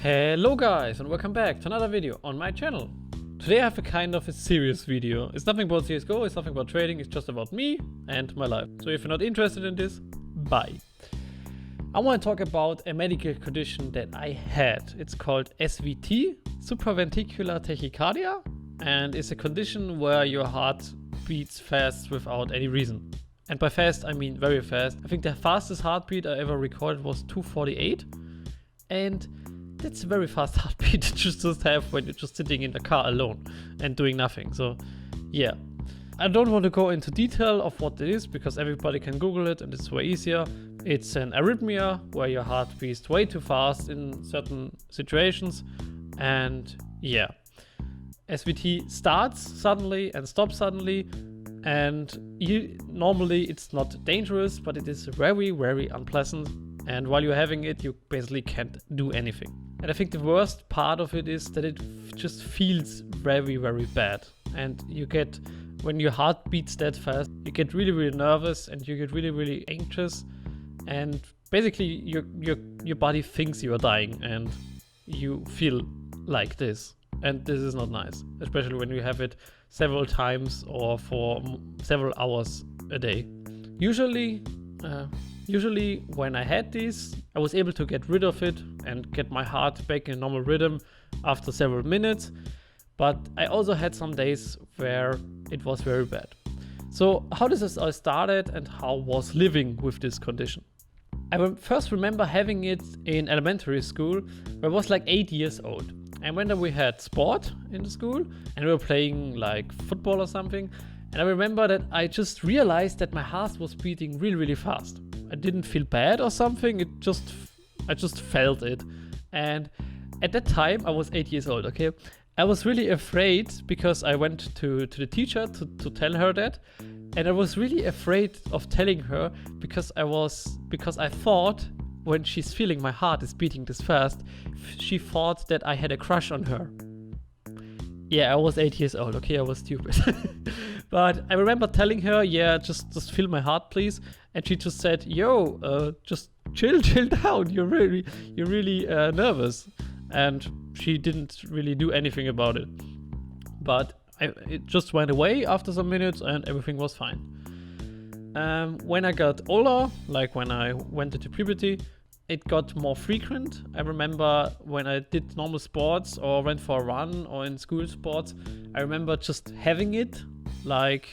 Hello guys and welcome back to another video on my channel. Today I have a kind of a serious video. It's nothing about CSGO, it's nothing about trading, it's just about me and my life. So if you're not interested in this, bye. I want to talk about a medical condition that I had. It's called SVT, supra-ventricular tachycardia, and it's a condition where your heart beats fast without any reason. And by fast I mean very fast. I think the fastest heartbeat I ever recorded was 248, and that's a very fast heartbeat to just have when you're just sitting in the car alone and doing nothing. So yeah, I don't want to go into detail of what it is because everybody can Google it and it's way easier. It's an arrhythmia where your heart beats way too fast in certain situations, and yeah, SVT starts suddenly and stops suddenly, and normally it's not dangerous, but it is very, very unpleasant. And while you're having it, you basically can't do anything. And I think the worst part of it is that it just feels very, very bad. And you get, when your heart beats that fast, you get really, really nervous and you get really, really anxious. And basically your body thinks you are dying and you feel like this. And this is not nice, especially when you have it several times or for several hours a day. Usually when I had this, I was able to get rid of it and get my heart back in normal rhythm after several minutes. But I also had some days where it was very bad. So how this all started and how was living with this condition? I first remember having it in elementary school where I was like 8 years old. And when we had sport in the school and we were playing like football or something, and I remember that I just realized that my heart was beating really, really fast. I didn't feel bad or something, I just felt it. And at that time, I was 8 years old, okay? I was really afraid because I went to the teacher to tell her that. And I was really afraid of telling her because I thought when she's feeling my heart is beating this fast, she thought that I had a crush on her. Yeah, I was 8 years old, okay? I was stupid. But I remember telling her, yeah, just feel my heart, please. And she just said, yo, just chill down. You're really nervous. And she didn't really do anything about it. But it just went away after some minutes and everything was fine. When I got older, like when I went into puberty, it got more frequent. I remember when I did normal sports or went for a run or in school sports, I remember just having it like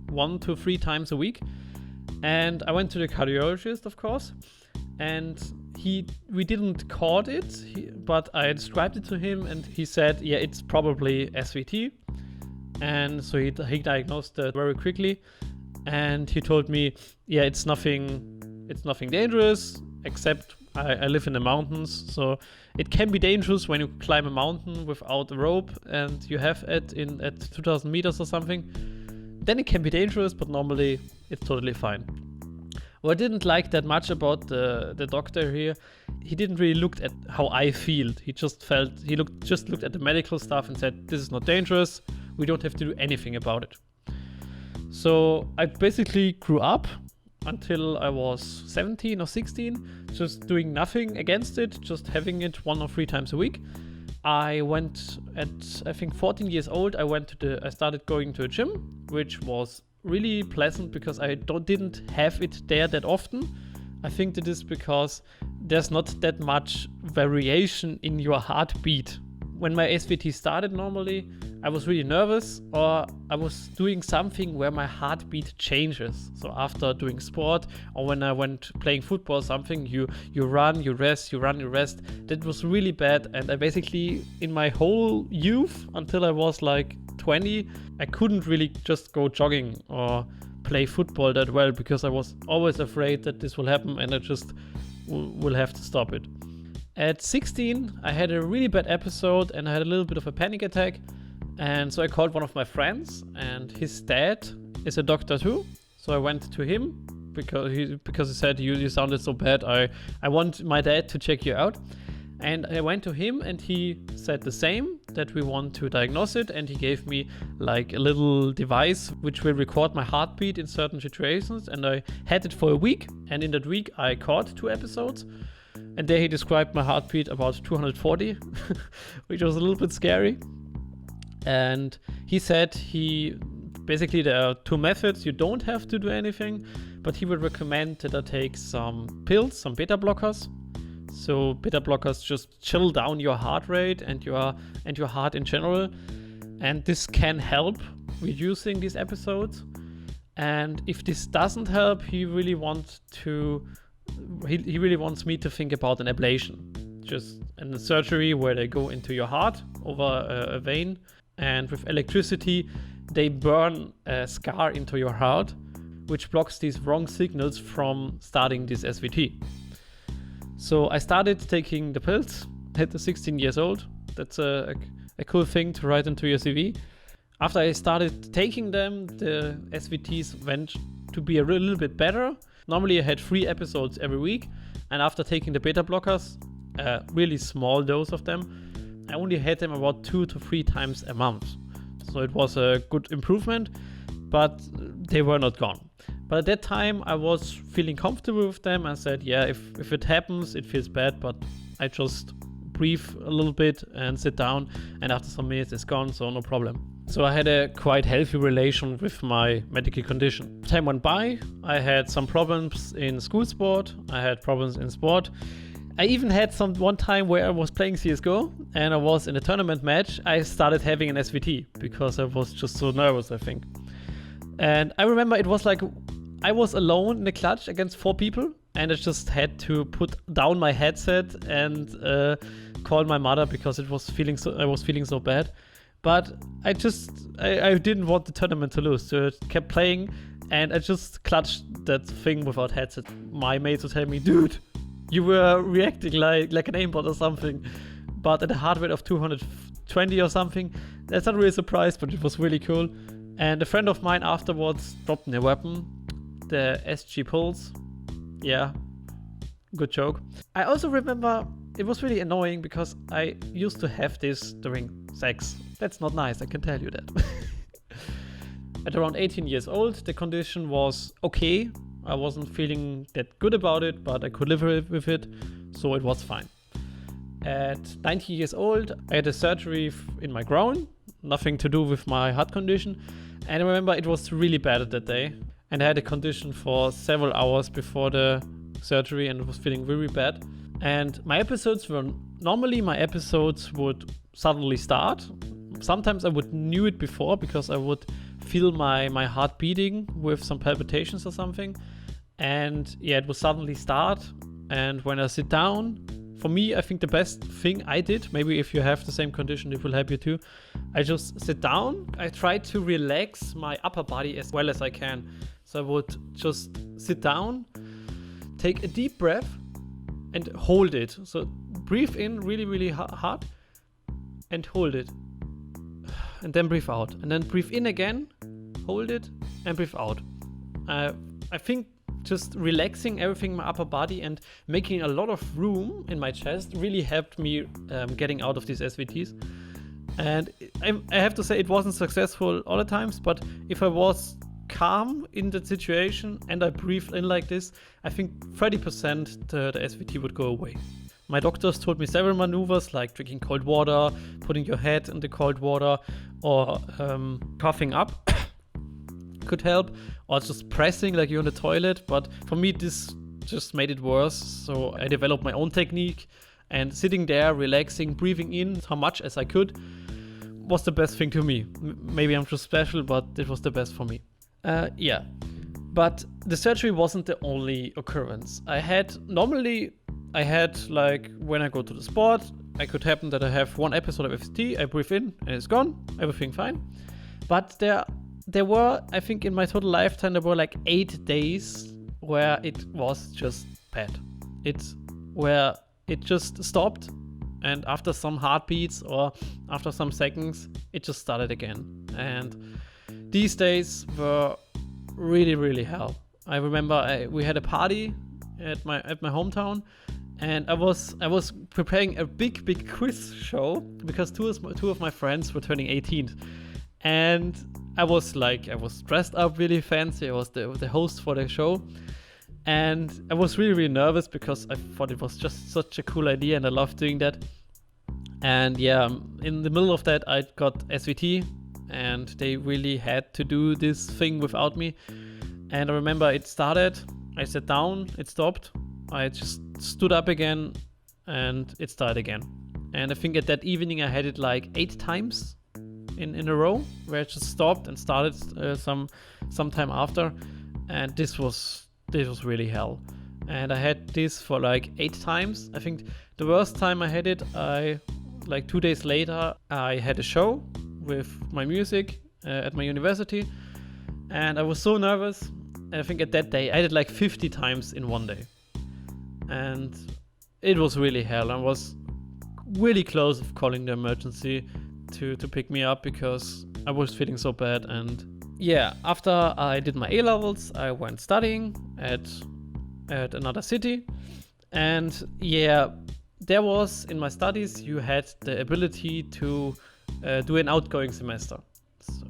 1 to 3 times a week. And I went to the cardiologist, of course, and we didn't caught it, but I described it to him and he said, yeah, it's probably SVT. And so he diagnosed it very quickly, and he told me, yeah, it's nothing dangerous, except I live in the mountains, so it can be dangerous when you climb a mountain without a rope and you have it at 2000 meters or something. Then it can be dangerous, but normally it's totally fine. What I didn't like that much about the doctor here, he didn't really look at how I feel. He just looked at the medical stuff and said, this is not dangerous, we don't have to do anything about it. So I basically grew up until I was 17 or 16, just doing nothing against it, just having it 1 or 3 times a week. I went at, I think 14 years old, I started going to a gym, which was really pleasant because I didn't have it there that often. I think that is because there's not that much variation in your heartbeat. When my SVT started normally, I was really nervous, or I was doing something where my heartbeat changes. So after doing sport, or when I went playing football or something, you run, you rest, you run, you rest. That was really bad, and I basically, in my whole youth, until I was like 20, I couldn't really just go jogging or play football that well because I was always afraid that this will happen and I just will have to stop it. At 16, I had a really bad episode and I had a little bit of a panic attack. And so I called one of my friends, and his dad is a doctor too. So I went to him because he said, you sounded so bad. I want my dad to check you out. And I went to him and he said the same, that we want to diagnose it. And he gave me like a little device which will record my heartbeat in certain situations. And I had it for a week. And in that week I caught 2 episodes. And there he described my heartbeat about 240, which was a little bit scary. And he said basically there are 2 methods. You don't have to do anything, but he would recommend that I take some pills, some beta blockers. So beta blockers just chill down your heart rate and your heart in general. And this can help reducing these episodes. And if this doesn't help, he really wants me to think about an ablation, just a surgery where they go into your heart over a vein, and with electricity they burn a scar into your heart, which blocks these wrong signals from starting this SVT. So I started taking the pills at 16 years old. That's a cool thing to write into your CV. After I started taking them, the SVTs went to be a little bit better. Normally I had 3 episodes every week, and after taking the beta blockers, a really small dose of them, I only had them about 2 to 3 times a month. So it was a good improvement, but they were not gone. But at that time I was feeling comfortable with them. I said, yeah, if it happens, it feels bad, but I just breathe a little bit and sit down, and after some minutes it's gone, so no problem. So I had a quite healthy relation with my medical condition. Time went by, I had some problems in school sport, I had problems in sport. I even had one time where I was playing CSGO and I was in a tournament match. I started having an SVT because I was just so nervous, I think. And I remember it was like I was alone in the clutch against 4 people, and I just had to put down my headset and call my mother because I was feeling so bad. But I didn't want the tournament to lose, so I kept playing, and I just clutched that thing without headset. My mates would tell me, dude, you were reacting like an aimbot or something. But at a heart rate of 220 or something, that's not really a surprise, but it was really cool. And a friend of mine afterwards dropped me a weapon, the SG Pulse. Yeah, good joke. I also remember it was really annoying because I used to have this during sex. That's not nice, I can tell you that. At around 18 years old, the condition was okay. I wasn't feeling that good about it, but I could live with it, so it was fine. At 19 years old, I had a surgery in my groin, nothing to do with my heart condition. And I remember it was really bad that day. And I had a condition for several hours before the surgery and it was feeling really bad. And my episodes would suddenly start. Sometimes I would knew it before because I would feel my heart beating with some palpitations or something. And yeah, it would suddenly start. And when I sit down, for me, I think the best thing I did, maybe if you have the same condition, it will help you too. I just sit down. I try to relax my upper body as well as I can. So I would just sit down, take a deep breath and hold it. So breathe in really, really hard and hold it. And then breathe out. And then breathe in again, hold it and breathe out. I think just relaxing everything in my upper body and making a lot of room in my chest really helped me getting out of these SVTs. And I have to say it wasn't successful all the times, but if I was calm in that situation and I breathed in like this, I think 30% the SVT would go away. My doctors told me several maneuvers like drinking cold water, putting your head in the cold water, or coughing up could help, or just pressing like you're in the toilet. But for me, this just made it worse. So I developed my own technique, and sitting there, relaxing, breathing in how much as I could was the best thing to me. Maybe I'm just special, but it was the best for me. Yeah. But the surgery wasn't the only occurrence. I had like when I go to the sport, it could happen that I have one episode of FCT, I breathe in and it's gone, everything fine. But there were, I think in my total lifetime, there were like 8 days where it was just bad. Where it just stopped, and after some heartbeats or after some seconds, it just started again. And these days were really, really hell. I remember we had a party at my hometown, and I was preparing a big quiz show because two of my friends were turning 18, and I was dressed up really fancy. I was the host for the show, And I was really, really nervous because I thought it was just such a cool idea and I loved doing that. And yeah, in the middle of that, I got SVT and they really had to do this thing without me. And I remember it started, I sat down, it stopped, I just stood up again and it started again. And I think at that evening I had it like 8 times in a row where it just stopped and started some time after. And this was really hell. And I had this for like 8 times. I think the worst time I had it, like 2 days later, I had a show with my music at my university. And I was so nervous. And I think at that day, I had it like 50 times in one day. And it was really hell. I was really close of calling the emergency to pick me up because I was feeling so bad. And yeah, after I did my A-levels, I went studying at another city. And yeah, there was, in my studies, you had the ability to do an outgoing semester.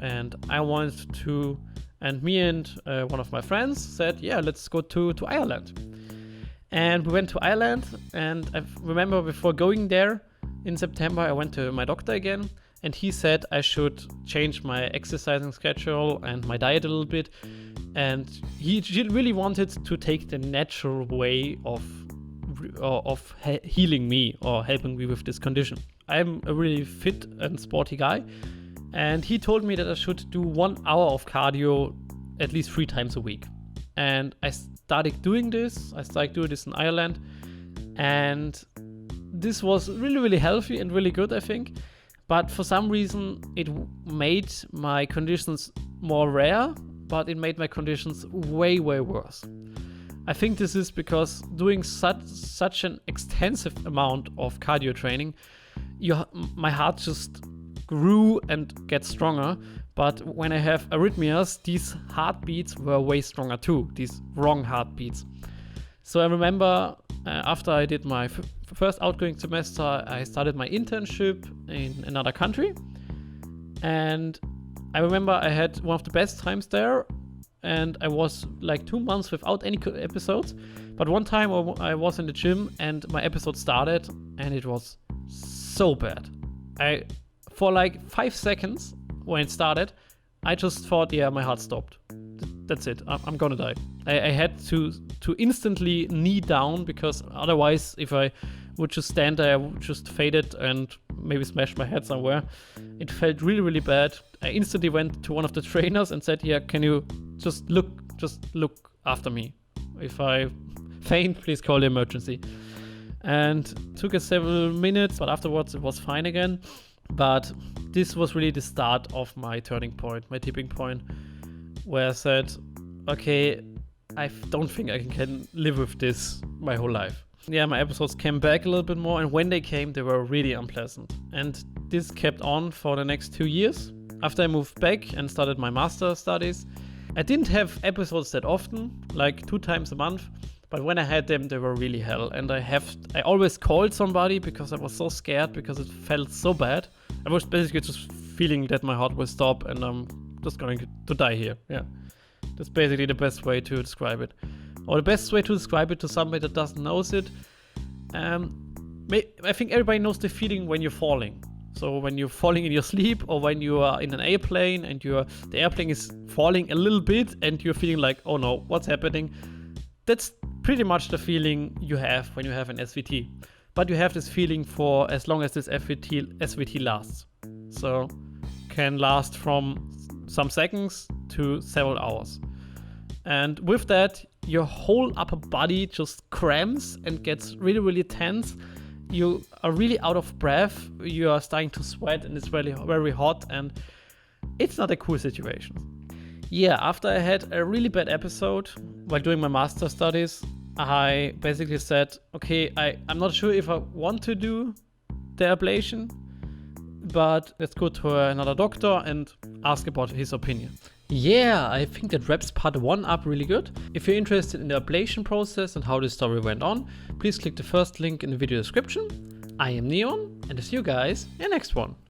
And I wanted to, and me and one of my friends said, yeah, let's go to Ireland. And we went to Ireland, and I remember before going there in September, I went to my doctor again, and he said I should change my exercising schedule and my diet a little bit. And he really wanted to take the natural way of healing me or helping me with this condition. I'm a really fit and sporty guy, and he told me that I should do 1 hour of cardio at least 3 times a week. And I started doing this. I started doing this in Ireland, and this was really, really healthy and really good, I think. But for some reason, it made my conditions more rare, but it made my conditions way, way worse. I think this is because doing such an extensive amount of cardio training, my heart just grew and gets stronger. But when I have arrhythmias, these heartbeats were way stronger too, these wrong heartbeats. So I remember after I did my first outgoing semester, I started my internship in another country. And I remember I had one of the best times there. And I was like 2 months without any episodes. But one time I was in the gym and my episode started and it was so bad. For like 5 seconds when it started, I just thought, yeah, my heart stopped. That's it. I'm gonna die. I had to instantly knee down because otherwise, if I would just stand there, I would just fade it and maybe smash my head somewhere. It felt really, really bad. I instantly went to one of the trainers and said, yeah, can you just look after me? If I faint, please call the emergency. And it took us several minutes, but afterwards it was fine again. But this was really the start of my turning point, my tipping point, where I said, okay, I don't think I can live with this my whole life. Yeah, my episodes came back a little bit more, and when they came, they were really unpleasant. And this kept on for the next 2 years. After I moved back and started my master's studies, I didn't have episodes that often, like 2 times a month. But when I had them, they were really hell. And I always called somebody because I was so scared because it felt so bad. I was basically just feeling that my heart will stop and I'm just going to die here. Yeah, that's basically the best way to describe it. Or the best way to describe it to somebody that doesn't know it. I think everybody knows the feeling when you're falling. So when you're falling in your sleep or when you are in an airplane and the airplane is falling a little bit and you're feeling like, oh no, what's happening? That's pretty much the feeling you have when you have an SVT. But you have this feeling for as long as this SVT lasts. So can last from some seconds to several hours. And with that, your whole upper body just cramps and gets really, really tense. You are really out of breath. You are starting to sweat and it's really very hot and it's not a cool situation. Yeah, after I had a really bad episode while doing my master studies, I basically said, okay, I'm not sure if I want to do the ablation, but let's go to another doctor and ask about his opinion. Yeah, I think that wraps part 1 up really good. If you're interested in the ablation process and how this story went on, please click the first link in the video description. I am Neon, and I'll see you guys in the next one.